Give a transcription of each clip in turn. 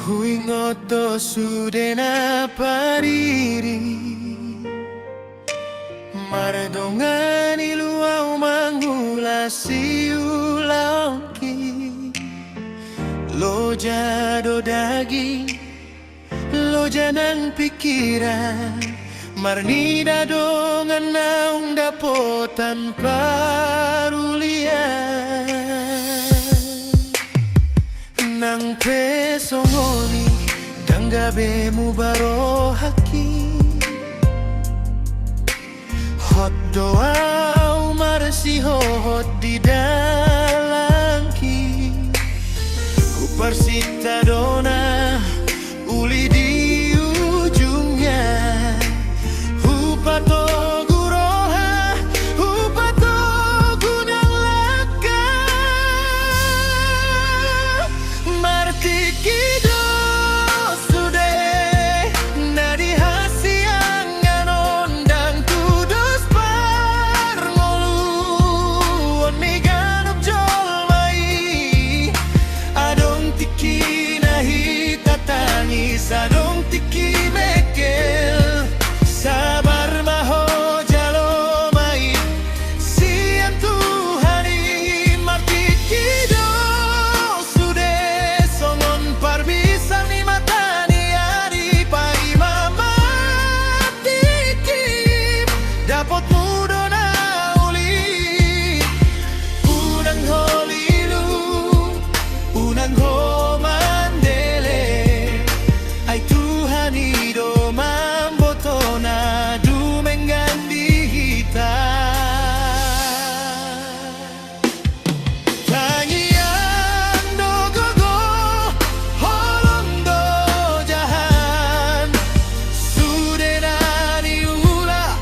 Huingoto sudena pariri Maradongani luau mangulasi ulangki Lo jado daging Lo janang pikiran Marnida dongan naung dapotan parulian Nang pesongoni Danggabe mu baro haki Hot doa marsi hot di dalangki Ku persita dona uli di ujungnya Hupato guroha Hupato gunang laka Martikido sude Nadi hasiang anondang tudos parngolu Oni ganup jolmai Adong tiki nahi tatangis Adong tiki mekel Sabar maho jalomai Siang Tuhani martikido sude songon parbisan ni matani ari pai mama tikim Dapot mudo na uli Unang holilu Unang ho mandele Ay Tuhani do mambotona dumengandi hita Tangian do gogo holong do jahan Sudenani ula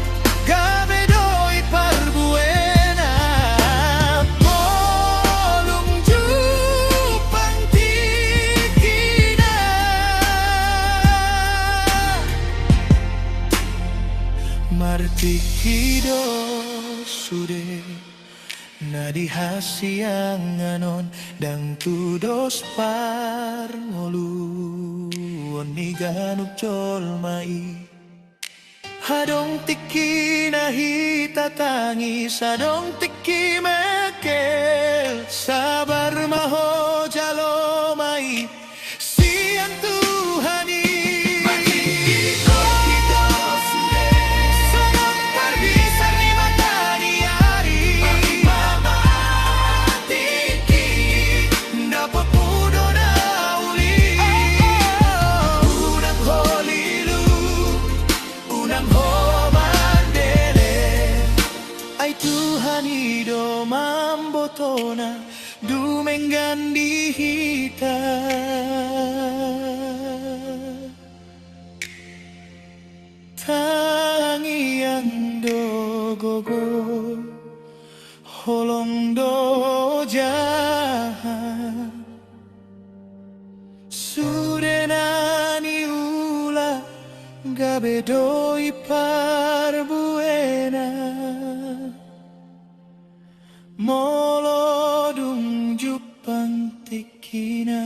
gabe doi parbuena Molung jupang tikina Martikido sude Nadi hasiang anon Dang tudos parngolu Oni ganup jolmai Hadong tiki nahi tatangis Hadong tiki mekel Sabar maho jalomai Siang Tuhani Sonong parbisan ni matani ari Tiki Dapot mudo na uli Unang holilu Unang ho mandele Ay Tuhani do mambotona dumengandi hita Tangiang do gogo holong do jahan Sudenani ula gabe doi parbuena Molodung jupang tikina